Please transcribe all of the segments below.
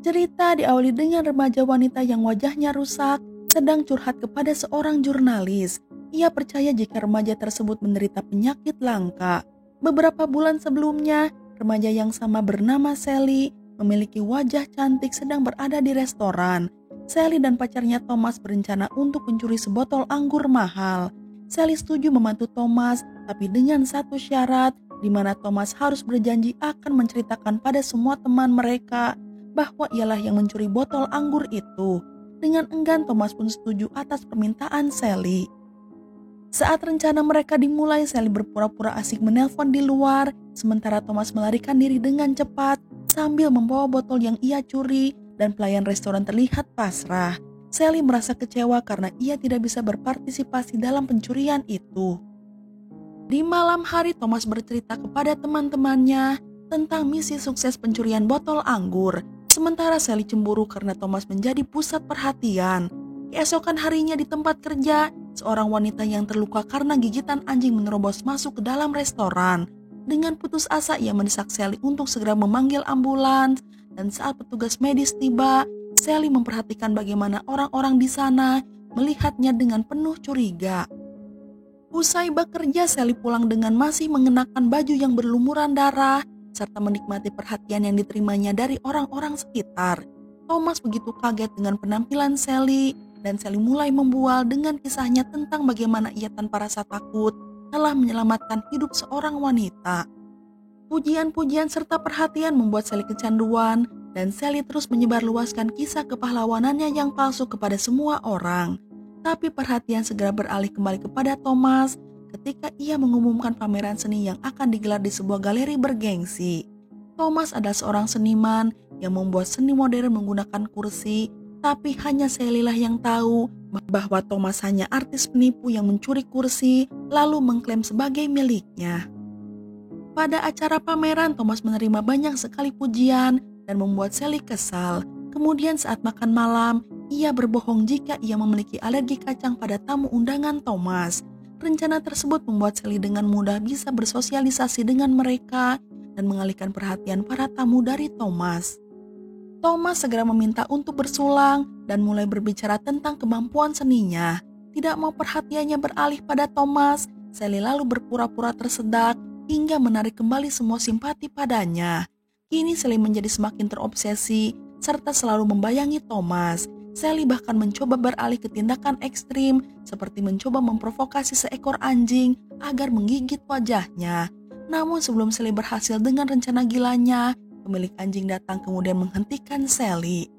Cerita diawali dengan remaja wanita yang wajahnya rusak sedang curhat kepada seorang jurnalis. Ia percaya jika remaja tersebut menderita penyakit langka. Beberapa bulan sebelumnya, remaja yang sama bernama Sally memiliki wajah cantik sedang berada di restoran. Sally dan pacarnya Thomas berencana untuk mencuri sebotol anggur mahal. Sally setuju membantu Thomas, tapi dengan satu syarat, di mana Thomas harus berjanji akan menceritakan pada semua teman mereka bahwa ialah yang mencuri botol anggur itu. Dengan enggan Thomas pun setuju atas permintaan Sally. Saat rencana mereka dimulai, Sally berpura-pura asik menelpon di luar, sementara Thomas melarikan diri dengan cepat sambil membawa botol yang ia curi dan pelayan restoran terlihat pasrah. Sally merasa kecewa karena ia tidak bisa berpartisipasi dalam pencurian itu. Di malam hari, Thomas bercerita kepada teman-temannya tentang misi sukses pencurian botol anggur. Sementara Sally cemburu karena Thomas menjadi pusat perhatian. Keesokan harinya di tempat kerja, seorang wanita yang terluka karena gigitan anjing menerobos masuk ke dalam restoran. Dengan putus asa ia mendesak Sally untuk segera memanggil ambulans, dan saat petugas medis tiba, Sally memperhatikan bagaimana orang-orang di sana melihatnya dengan penuh curiga. Usai bekerja, Sally pulang dengan masih mengenakan baju yang berlumuran darah serta menikmati perhatian yang diterimanya dari orang-orang sekitar. Thomas begitu kaget dengan penampilan Sally, dan Sally mulai membual dengan kisahnya tentang bagaimana ia tanpa rasa takut telah menyelamatkan hidup seorang wanita. Pujian-pujian serta perhatian membuat Sally kecanduan, dan Sally terus menyebarluaskan kisah kepahlawanannya yang palsu kepada semua orang. Tapi perhatian segera beralih kembali kepada Thomas ketika ia mengumumkan pameran seni yang akan digelar di sebuah galeri bergengsi. Thomas adalah seorang seniman yang membuat seni modern menggunakan kursi, tapi hanya Sally lah yang tahu bahwa Thomas hanya artis penipu yang mencuri kursi lalu mengklaim sebagai miliknya. Pada acara pameran, Thomas menerima banyak sekali pujian dan membuat Sally kesal. Kemudian saat makan malam, ia berbohong jika ia memiliki alergi kacang pada tamu undangan Thomas. Rencana tersebut membuat Sally dengan mudah bisa bersosialisasi dengan mereka dan mengalihkan perhatian para tamu dari Thomas. Thomas segera meminta untuk bersulang dan mulai berbicara tentang kemampuan seninya. Tidak mau perhatiannya beralih pada Thomas, Sally lalu berpura-pura tersedak hingga menarik kembali semua simpati padanya. Kini Sally menjadi semakin terobsesi serta selalu membayangi Thomas. Sally bahkan mencoba beralih ke tindakan ekstrim seperti mencoba memprovokasi seekor anjing agar menggigit wajahnya. Namun sebelum Sally berhasil dengan rencana gilanya, pemilik anjing datang kemudian menghentikan Sally.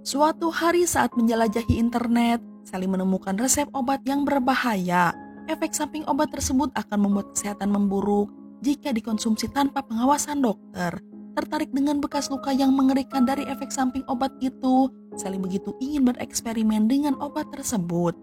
Suatu hari saat menjelajahi internet, Sally menemukan resep obat yang berbahaya. Efek samping obat tersebut akan membuat kesehatan memburuk jika dikonsumsi tanpa pengawasan dokter. Tertarik dengan bekas luka yang mengerikan dari efek samping obat itu, Sally begitu ingin bereksperimen dengan obat tersebut.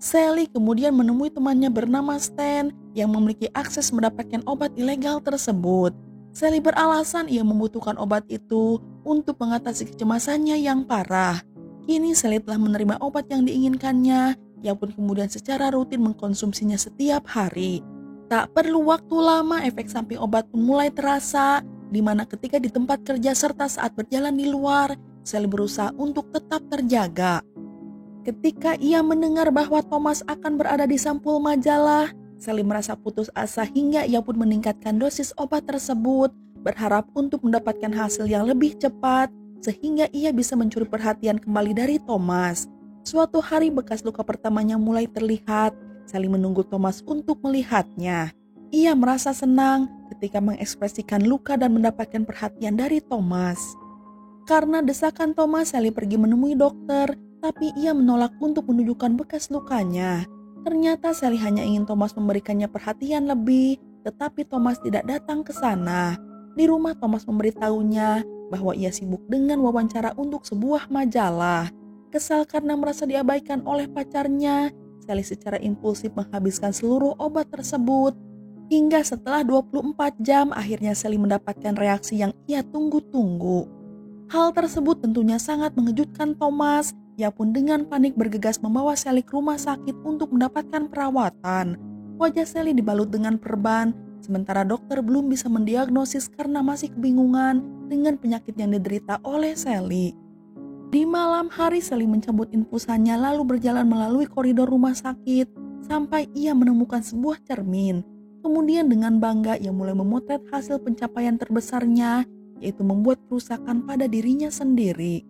Sally kemudian menemui temannya bernama Stan yang memiliki akses mendapatkan obat ilegal tersebut. Sally beralasan ia membutuhkan obat itu untuk mengatasi kecemasannya yang parah. Kini Sally telah menerima obat yang diinginkannya, yang pun kemudian secara rutin mengkonsumsinya setiap hari. Tak perlu waktu lama, efek samping obat pun mulai terasa, di mana ketika di tempat kerja serta saat berjalan di luar, Sally berusaha untuk tetap terjaga. Ketika ia mendengar bahwa Thomas akan berada di sampul majalah, Sally merasa putus asa hingga ia pun meningkatkan dosis obat tersebut, berharap untuk mendapatkan hasil yang lebih cepat, sehingga ia bisa mencuri perhatian kembali dari Thomas. Suatu hari bekas luka pertamanya mulai terlihat. Sally menunggu Thomas untuk melihatnya. Ia merasa senang ketika mengekspresikan luka dan mendapatkan perhatian dari Thomas. Karena desakan Thomas, Sally pergi menemui dokter, tapi ia menolak untuk menunjukkan bekas lukanya. Ternyata Sally hanya ingin Thomas memberikannya perhatian lebih, tetapi Thomas tidak datang ke sana. Di rumah, Thomas memberitahunya bahwa ia sibuk dengan wawancara untuk sebuah majalah. Kesal karena merasa diabaikan oleh pacarnya, Sally secara impulsif menghabiskan seluruh obat tersebut. Hingga setelah 24 jam, akhirnya Sally mendapatkan reaksi yang ia tunggu-tunggu. Hal tersebut tentunya sangat mengejutkan Thomas. Ia pun dengan panik bergegas membawa Sally ke rumah sakit untuk mendapatkan perawatan. Wajah Sally dibalut dengan perban sementara dokter belum bisa mendiagnosis karena masih kebingungan dengan penyakit yang diderita oleh Sally. Di malam hari Sally mencabut infusannya lalu berjalan melalui koridor rumah sakit sampai ia menemukan sebuah cermin. Kemudian dengan bangga ia mulai memotret hasil pencapaian terbesarnya, yaitu membuat kerusakan pada dirinya sendiri.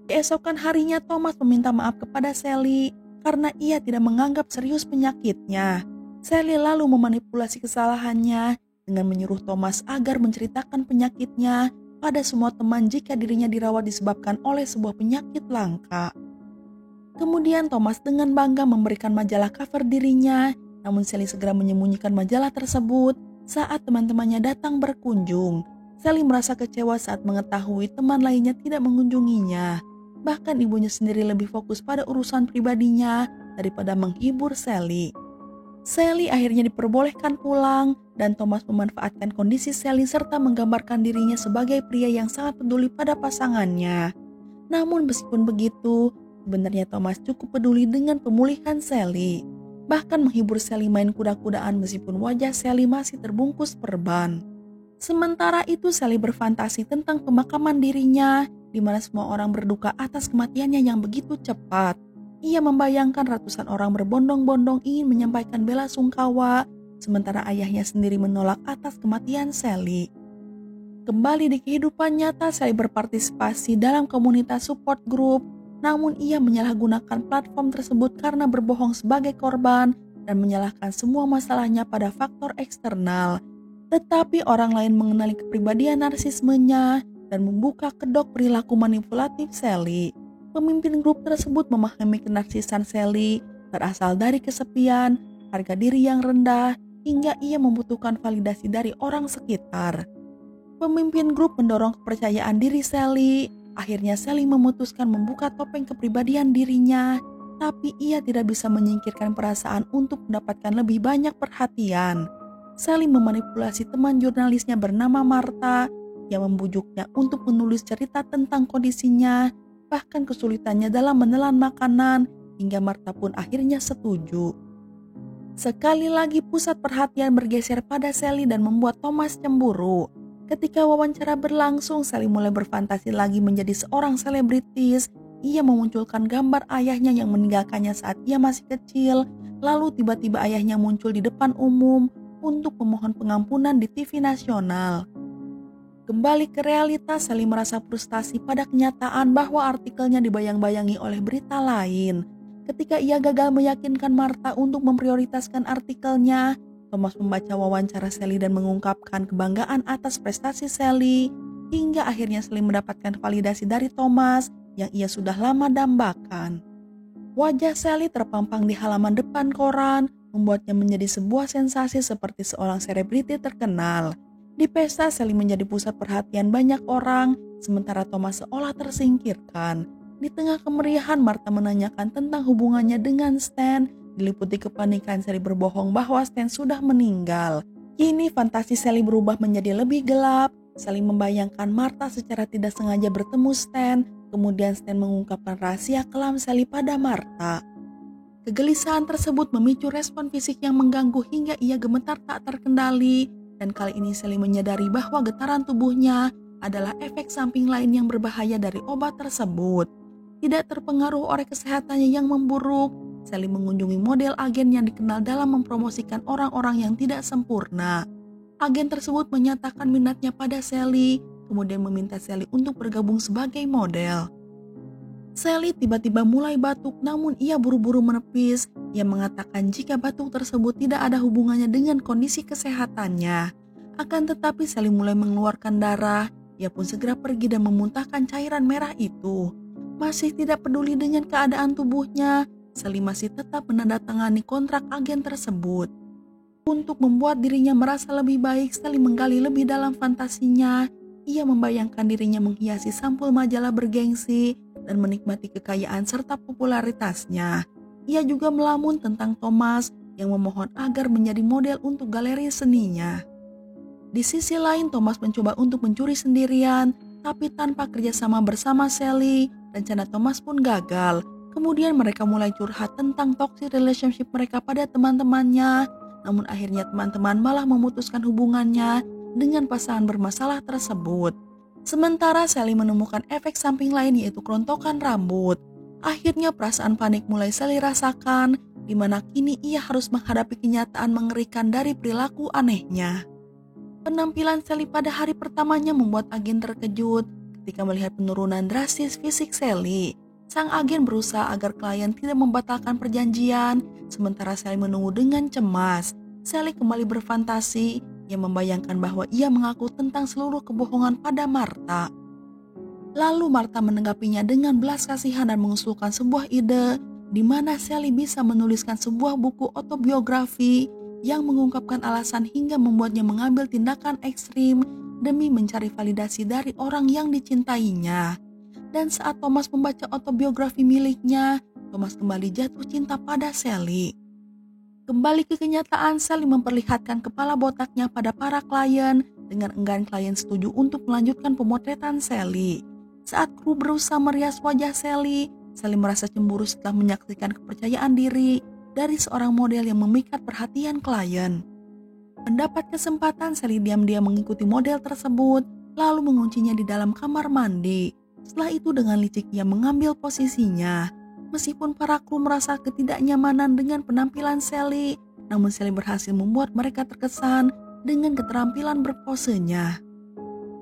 Keesokan harinya Thomas meminta maaf kepada Sally karena ia tidak menganggap serius penyakitnya. Sally lalu memanipulasi kesalahannya dengan menyuruh Thomas agar menceritakan penyakitnya pada semua teman jika dirinya dirawat disebabkan oleh sebuah penyakit langka. Kemudian Thomas dengan bangga memberikan majalah cover dirinya, namun Sally segera menyembunyikan majalah tersebut saat teman-temannya datang berkunjung. Sally merasa kecewa saat mengetahui teman lainnya tidak mengunjunginya. Bahkan ibunya sendiri lebih fokus pada urusan pribadinya daripada menghibur Sally. Sally akhirnya diperbolehkan pulang dan Thomas memanfaatkan kondisi Sally serta menggambarkan dirinya sebagai pria yang sangat peduli pada pasangannya. Namun meskipun begitu, sebenarnya Thomas cukup peduli dengan pemulihan Sally. Bahkan menghibur Sally main kuda-kudaan meskipun wajah Sally masih terbungkus perban. Sementara itu Sally berfantasi tentang pemakaman dirinya, di mana semua orang berduka atas kematiannya yang begitu cepat. Ia membayangkan ratusan orang berbondong-bondong ingin menyampaikan bela sungkawa, sementara ayahnya sendiri menolak atas kematian Sally. Kembali di kehidupan nyata, Sally berpartisipasi dalam komunitas support group, namun ia menyalahgunakan platform tersebut karena berbohong sebagai korban dan menyalahkan semua masalahnya pada faktor eksternal. Tetapi orang lain mengenali kepribadian narsismenya dan membuka kedok perilaku manipulatif Sally. Pemimpin grup tersebut memahami kenarsisan Sally berasal dari kesepian, harga diri yang rendah, hingga ia membutuhkan validasi dari orang sekitar. Pemimpin grup mendorong kepercayaan diri Sally. Akhirnya Sally memutuskan membuka topeng kepribadian dirinya, tapi ia tidak bisa menyingkirkan perasaan untuk mendapatkan lebih banyak perhatian. Sally memanipulasi teman jurnalisnya bernama Martha yang membujuknya untuk menulis cerita tentang kondisinya, bahkan kesulitannya dalam menelan makanan, hingga Martha pun akhirnya setuju. Sekali lagi pusat perhatian bergeser pada Sally dan membuat Thomas cemburu. Ketika wawancara berlangsung, Sally mulai berfantasi lagi menjadi seorang selebritis. Ia memunculkan gambar ayahnya yang meninggalkannya saat ia masih kecil, lalu tiba-tiba ayahnya muncul di depan umum untuk memohon pengampunan di TV nasional. Kembali ke realitas, Sally merasa frustasi pada kenyataan bahwa artikelnya dibayang-bayangi oleh berita lain. Ketika ia gagal meyakinkan Martha untuk memprioritaskan artikelnya, Thomas membaca wawancara Sally dan mengungkapkan kebanggaan atas prestasi Sally, hingga akhirnya Sally mendapatkan validasi dari Thomas yang ia sudah lama dambakan. Wajah Sally terpampang di halaman depan koran, membuatnya menjadi sebuah sensasi seperti seorang selebriti terkenal. Di pesta, Sally menjadi pusat perhatian banyak orang, sementara Thomas seolah tersingkirkan. Di tengah kemeriahan, Martha menanyakan tentang hubungannya dengan Stan. Diliputi kepanikan, Sally berbohong bahwa Stan sudah meninggal. Kini fantasi Sally berubah menjadi lebih gelap. Sally membayangkan Martha secara tidak sengaja bertemu Stan, kemudian Stan mengungkapkan rahasia kelam Sally pada Martha. Kegelisahan tersebut memicu respon fisik yang mengganggu hingga ia gemetar tak terkendali. Dan kali ini Sally menyadari bahwa getaran tubuhnya adalah efek samping lain yang berbahaya dari obat tersebut. Tidak terpengaruh oleh kesehatannya yang memburuk, Sally mengunjungi model agen yang dikenal dalam mempromosikan orang-orang yang tidak sempurna. Agen tersebut menyatakan minatnya pada Sally, kemudian meminta Sally untuk bergabung sebagai model. Sally tiba-tiba mulai batuk, namun ia buru-buru menepis. Ia mengatakan jika batuk tersebut tidak ada hubungannya dengan kondisi kesehatannya. Akan tetapi Sally mulai mengeluarkan darah. Ia pun segera pergi dan memuntahkan cairan merah itu. Masih tidak peduli dengan keadaan tubuhnya, Sally masih tetap menandatangani kontrak agen tersebut. Untuk membuat dirinya merasa lebih baik, Sally menggali lebih dalam fantasinya. Ia membayangkan dirinya menghiasi sampul majalah bergengsi dan menikmati kekayaan serta popularitasnya. Ia juga melamun tentang Thomas yang memohon agar menjadi model untuk galeri seninya. Di sisi lain, Thomas mencoba untuk mencuri sendirian, tapi tanpa kerjasama bersama Sally, rencana Thomas pun gagal. Kemudian mereka mulai curhat tentang toxic relationship mereka pada teman-temannya, namun akhirnya teman-teman malah memutuskan hubungannya dengan pasangan bermasalah tersebut. Sementara Sally menemukan efek samping lain yaitu kerontokan rambut. Akhirnya perasaan panik mulai Sally rasakan, di mana kini ia harus menghadapi kenyataan mengerikan dari perilaku anehnya. Penampilan Sally pada hari pertamanya membuat agen terkejut ketika melihat penurunan drastis fisik Sally. Sang agen berusaha agar klien tidak membatalkan perjanjian, sementara Sally menunggu dengan cemas. Sally kembali berfantasi yang membayangkan bahwa ia mengaku tentang seluruh kebohongan pada Martha. Lalu Martha menanggapinya dengan belas kasihan dan mengusulkan sebuah ide di mana Sally bisa menuliskan sebuah buku autobiografi yang mengungkapkan alasan hingga membuatnya mengambil tindakan ekstrim demi mencari validasi dari orang yang dicintainya. Dan saat Thomas membaca autobiografi miliknya, Thomas kembali jatuh cinta pada Sally. Kembali ke kenyataan, Sally memperlihatkan kepala botaknya pada para klien dengan enggan klien setuju untuk melanjutkan pemotretan Sally. Saat kru berusaha merias wajah Sally, Sally merasa cemburu setelah menyaksikan kepercayaan diri dari seorang model yang memikat perhatian klien. Mendapat kesempatan, Sally diam-diam mengikuti model tersebut, lalu menguncinya di dalam kamar mandi. Setelah itu dengan licik ia mengambil posisinya. Meskipun para kru merasa ketidaknyamanan dengan penampilan Sally, namun Sally berhasil membuat mereka terkesan dengan keterampilan berposenya.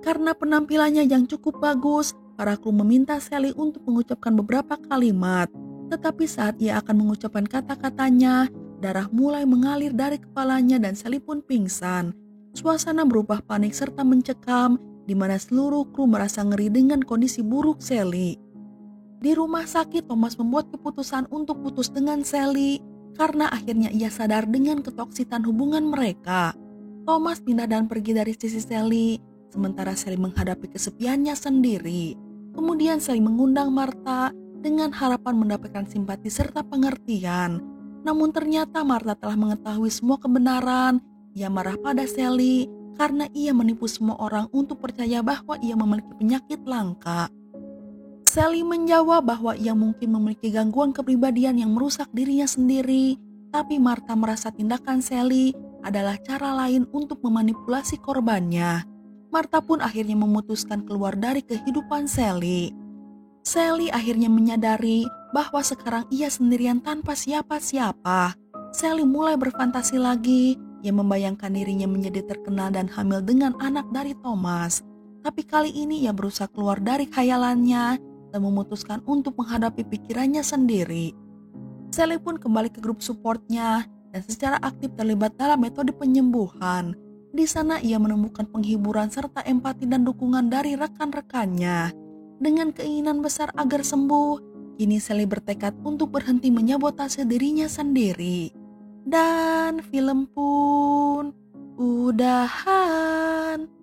Karena penampilannya yang cukup bagus, para kru meminta Sally untuk mengucapkan beberapa kalimat. Tetapi saat ia akan mengucapkan kata-katanya, darah mulai mengalir dari kepalanya dan Sally pun pingsan. Suasana berubah panik serta mencekam, di mana seluruh kru merasa ngeri dengan kondisi buruk Sally. Di rumah sakit, Thomas membuat keputusan untuk putus dengan Sally karena akhirnya ia sadar dengan ketoksitan hubungan mereka. Thomas pindah dan pergi dari sisi Sally, sementara Sally menghadapi kesepiannya sendiri. Kemudian Sally mengundang Martha dengan harapan mendapatkan simpati serta pengertian. Namun ternyata Martha telah mengetahui semua kebenaran. Ia marah pada Sally karena ia menipu semua orang untuk percaya bahwa ia memiliki penyakit langka. Sally menjawab bahwa ia mungkin memiliki gangguan kepribadian yang merusak dirinya sendiri, tapi Martha merasa tindakan Sally adalah cara lain untuk memanipulasi korbannya. Martha pun akhirnya memutuskan keluar dari kehidupan Sally. Sally akhirnya menyadari bahwa sekarang ia sendirian tanpa siapa-siapa. Sally mulai berfantasi lagi. Ia membayangkan dirinya menjadi terkenal dan hamil dengan anak dari Thomas. Tapi kali ini ia berusaha keluar dari khayalannya dan memutuskan untuk menghadapi pikirannya sendiri. Sally pun kembali ke grup supportnya dan secara aktif terlibat dalam metode penyembuhan. Di sana ia menemukan penghiburan serta empati dan dukungan dari rekan-rekannya. Dengan keinginan besar agar sembuh, kini Sally bertekad untuk berhenti menyabotase dirinya sendiri. Dan film pun udahan.